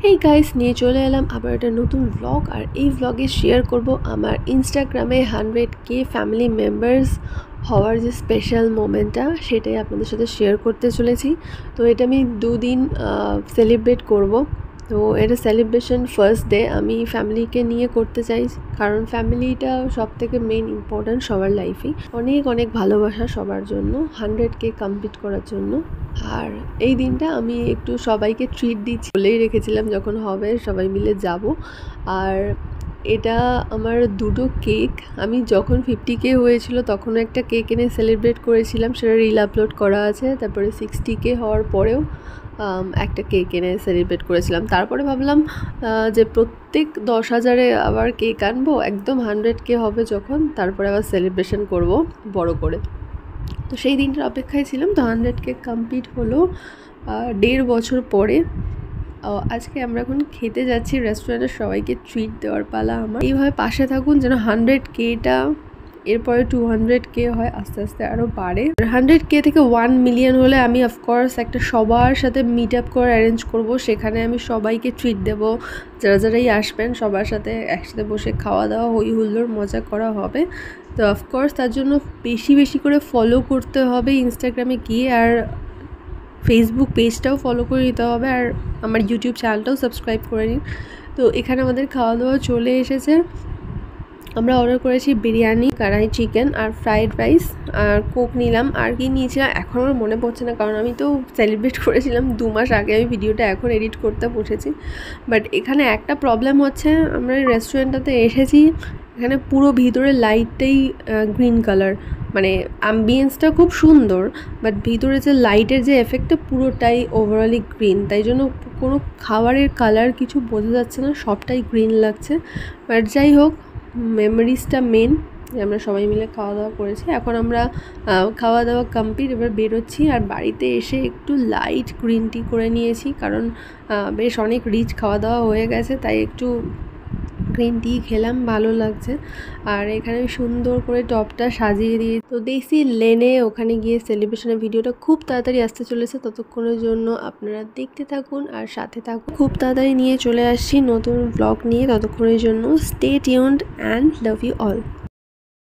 এই গাইস নিয়ে চলে এলাম আবার একটা নতুন ব্লগ। আর এই ব্লগে শেয়ার করব আমার ইনস্টাগ্রামে 100K ফ্যামিলি মেম্বার্স হওয়ার যে স্পেশাল মোমেন্টটা, সেটাই আপনাদের সাথে শেয়ার করতে চলেছি। তো এটা আমি 2 দিন সেলিব্রেট করব। তো এটা সেলিব্রেশন ফার্স্ট ডে আমি ফ্যামিলিকে নিয়ে করতে চাই, কারণ ফ্যামিলিটা সবথেকে মেন ইম্পর্ট্যান্ট সবার লাইফেই। অনেক অনেক ভালোবাসা সবার জন্য 100K কমপ্লিট করার জন্য। আর এই দিনটা আমি একটু সবাইকে ট্রিট দিচ্ছি, বলেই রেখেছিলাম যখন হবে সবাই মিলে যাব। আর এটা আমার 2টো কেক, আমি যখন 50K হয়েছিল তখনও একটা কেক এনে সেলিব্রেট করেছিলাম, সেটা রিল আপলোড করা আছে। তারপরে 60K হওয়ার পরেও একটা কেক এনে সেলিব্রেট করেছিলাম। তারপরে ভাবলাম যে প্রত্যেক 10,000-এ আবার কেক আনবো, একদম 100K হবে যখন, তারপরে আবার সেলিব্রেশন করব বড় করে। তো সেই দিনটার অপেক্ষায় ছিলাম। তো 100K কমপ্লিট হলো 1.5 বছর পরে। আজকে আমরা এখন খেতে যাচ্ছি রেস্টুরেন্টে, সবাইকে ট্রিট দেওয়ার পালা আমার। এইভাবে পাশে থাকুন যেন 100Kটা এরপরে 200K হয়, আস্তে আস্তে আরও বাড়ে। 100K থেকে 1 মিলিয়ন হলে আমি অফকোর্স একটা সবার সাথে মিট আপ করে অ্যারেঞ্জ করব, সেখানে আমি সবাইকে ট্রিট দেবো। যারা যারাই আসবেন সবার সাথে একসাথে বসে খাওয়া দাওয়া, হই হুল্লোড়, মজা করা হবে। তো অফকোর্স তার জন্য বেশি বেশি করে ফলো করতে হবে ইনস্টাগ্রামে গিয়ে, আর ফেসবুক পেজটাও ফলো করে নিতে হবে, আর আমার ইউটিউব চ্যানেলটাও সাবস্ক্রাইব করে নিন। তো এখানে আমাদের খাওয়া দাওয়া চলে এসেছে। আমরা অর্ডার করেছি বিরিয়ানি, কড়াই চিকেন আর ফ্রাইড রাইস, আর কোক নিলাম। আর কি নিয়েছিলাম এখন আমার মনে পড়ছে না, কারণ আমি তো সেলিব্রেট করেছিলাম 2 মাস আগে। আমি ভিডিওটা এখন এডিট করতে বসেছি। বাট এখানে একটা প্রবলেম হচ্ছে, আমরা রেস্টুরেন্টটাতে এসেছি, এখানে পুরো ভিতরে লাইটটাই গ্রিন কালার, মানে অ্যাম্বিয়েন্সটা খুব সুন্দর, বাট ভিতরে যে লাইটের যে এফেক্টটা পুরোটাই ওভারঅলি গ্রিন। তাই জন্য কোনো খাবারের কালার কিছু বোঝা যাচ্ছে না, সবটাই গ্রিন লাগছে। বাট যাই হোক, মেমোরিজটা মেন, যে আমরা সবাই মিলে খাওয়া দাওয়া করেছি। এখন আমরা খাওয়া দাওয়া কমপ্লিট, এবার বেরোচ্ছি। আর বাড়িতে এসে একটু লাইট গ্রিন টি করে নিয়েছি, কারণ বেশ অনেক রিচ খাওয়া দাওয়া হয়ে গেছে, তাই একটু গ্রিন টি খেলাম, ভালো লাগছে। আর এখানে সুন্দর করে টপটা সাজিয়ে দিয়ে, তো দেশি লেনে ওখানে গিয়ে সেলিব্রেশনের ভিডিওটা খুব তাড়াতাড়ি আসতে চলেছে। ততক্ষণের জন্য আপনারা দেখতে থাকুন আর সাথে থাকুন। খুব তাড়াতাড়ি নিয়ে চলে আসছি নতুন ব্লগ নিয়ে, ততক্ষণের জন্য stay tuned and love you all.